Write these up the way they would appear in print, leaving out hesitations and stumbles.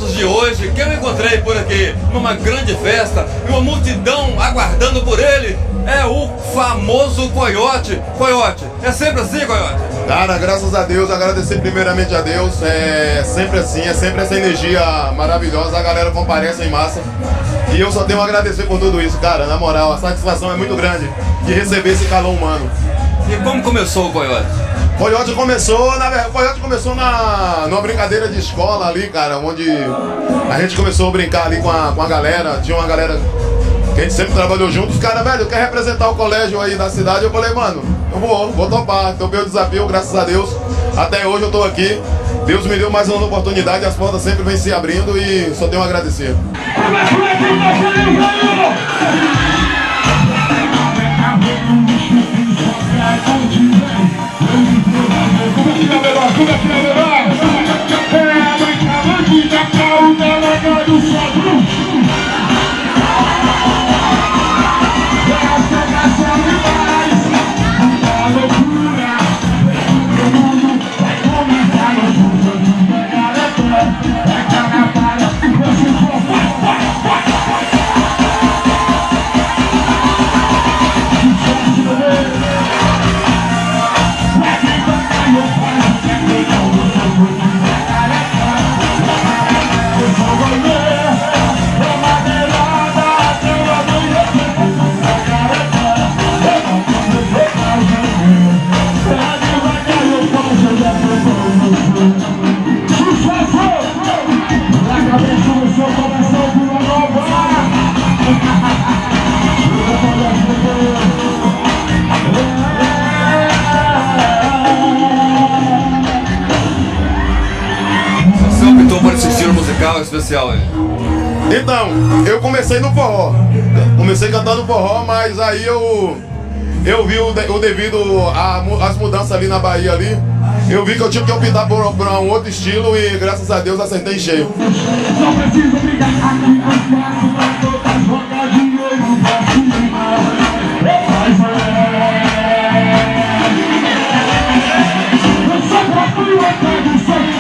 famosos de hoje, que eu encontrei por aqui numa grande festa, uma multidão aguardando por ele, é o famoso Coiote. Coiote, é sempre assim, Coiote? Cara, graças a Deus, agradecer primeiramente a Deus, é sempre assim, é sempre essa energia maravilhosa, a galera comparece em massa. E eu só tenho a agradecer por tudo isso, cara, na moral, a satisfação é muito grande de receber esse calor humano. E como começou o Coiote? Coiote começou, numa brincadeira de escola ali, cara, onde a gente começou a brincar ali com a galera, tinha uma galera que a gente sempre trabalhou junto, os caras, velho, quer representar o colégio aí da cidade, eu falei, mano, eu vou topar, topei o desafio, graças a Deus, até hoje eu tô aqui, Deus me deu mais uma oportunidade, as portas sempre vêm se abrindo e só tenho a agradecer. Por esse estilo musical especial aí? Então, eu comecei no forró. Comecei cantando forró, mas aí eu vi o devido às mudanças ali na Bahia ali. Eu vi que eu tinha que optar por um outro estilo e graças a Deus acertei em cheio. Só preciso brigar aqui no espaço pra todas as bocas de novo pra cima. Eu só procuro a tradução.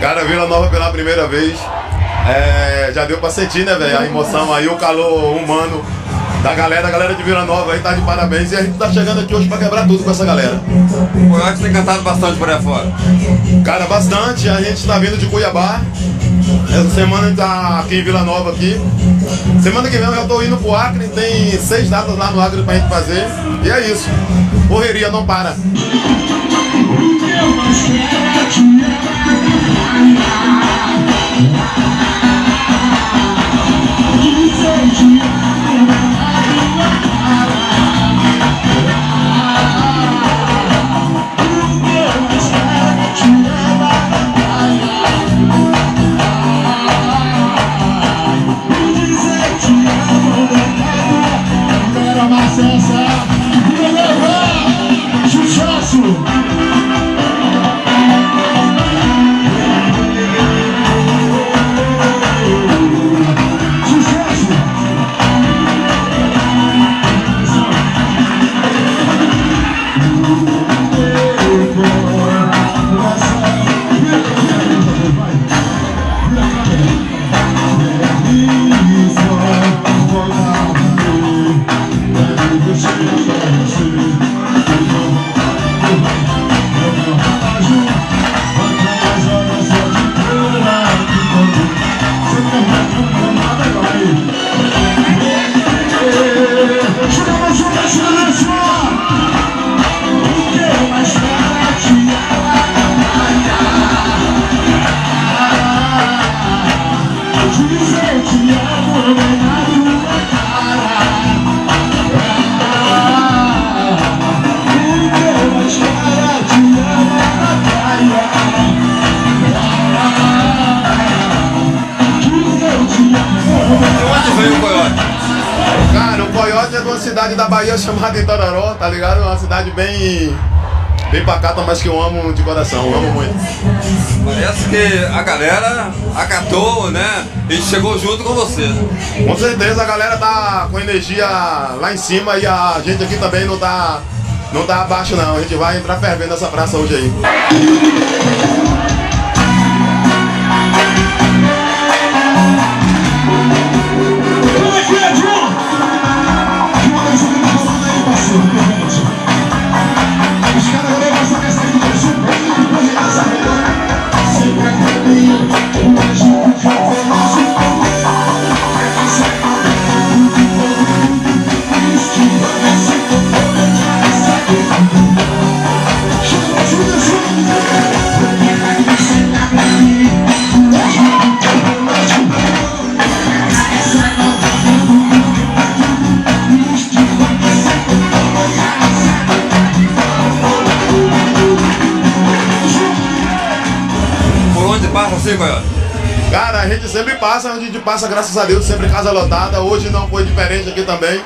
Cara, Vila Nova pela primeira vez, já deu pra sentir, né, velho, a emoção aí, o calor humano da galera, a galera de Vila Nova aí tá de parabéns e a gente tá chegando aqui hoje pra quebrar tudo com essa galera. O Coiote tem cantado bastante por aí fora? Cara, bastante, a gente tá vindo de Cuiabá, essa semana a gente tá aqui em Vila Nova aqui, semana que vem eu já tô indo pro Acre, tem 6 datas lá no Acre pra gente fazer, e é isso, correria não para. Bahia chamada Itororó, tá ligado? Uma cidade bem pacata, mas que eu amo de coração, eu amo muito. Parece que a galera acatou, né? E chegou junto com você. Com certeza a galera tá com energia lá em cima e a gente aqui também não tá abaixo não. A gente vai entrar fervendo nessa praça hoje aí. Passa assim, Coyote? Cara, a gente sempre passa, onde a gente passa, graças a Deus, sempre casa lotada. Hoje não foi diferente aqui também.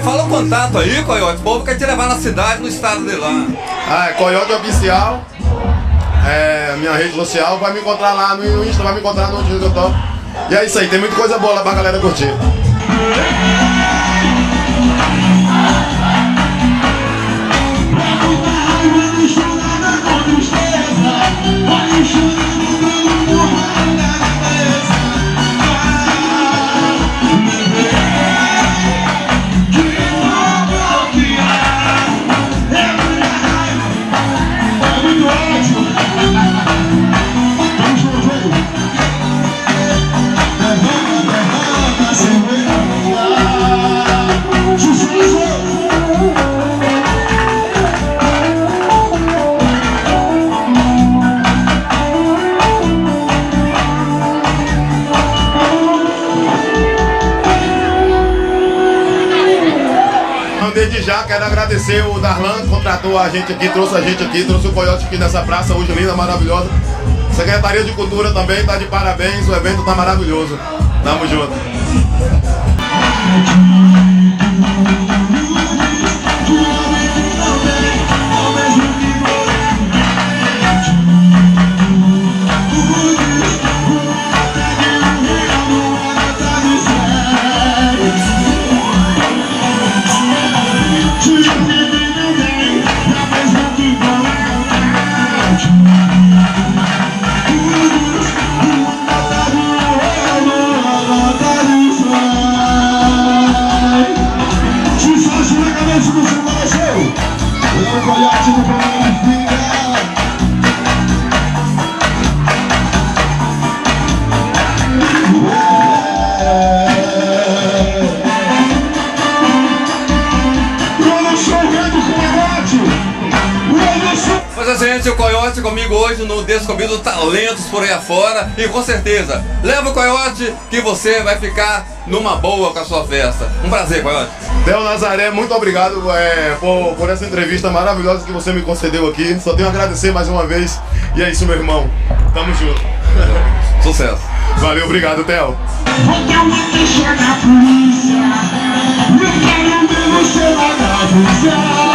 Fala o contato aí, Coyote. O povo quer te levar na cidade, no estado de lá. Ah, é Coyote Oficial. É minha rede social. Vai me encontrar lá no Insta, vai me encontrar no onde eu tô. E é isso aí, tem muita coisa boa lá pra galera curtir. Desde já quero agradecer o Darlan que contratou a gente aqui, trouxe o Coyote aqui nessa praça hoje linda, maravilhosa. Secretaria de Cultura também tá de parabéns, o evento tá maravilhoso. Tamo junto. Gente, o Coyote comigo hoje no Descobrindo Talentos por aí afora. E com certeza, leva o Coyote que você vai ficar numa boa com a sua festa. Um prazer, Coyote. Theo Nazaré, muito obrigado por essa entrevista maravilhosa que você me concedeu aqui. Só tenho a agradecer mais uma vez. E é isso, meu irmão. Tamo junto. Sucesso. Valeu, obrigado, Theo. Porque eu me queixo na polícia. Eu quero ver você lá na polícia.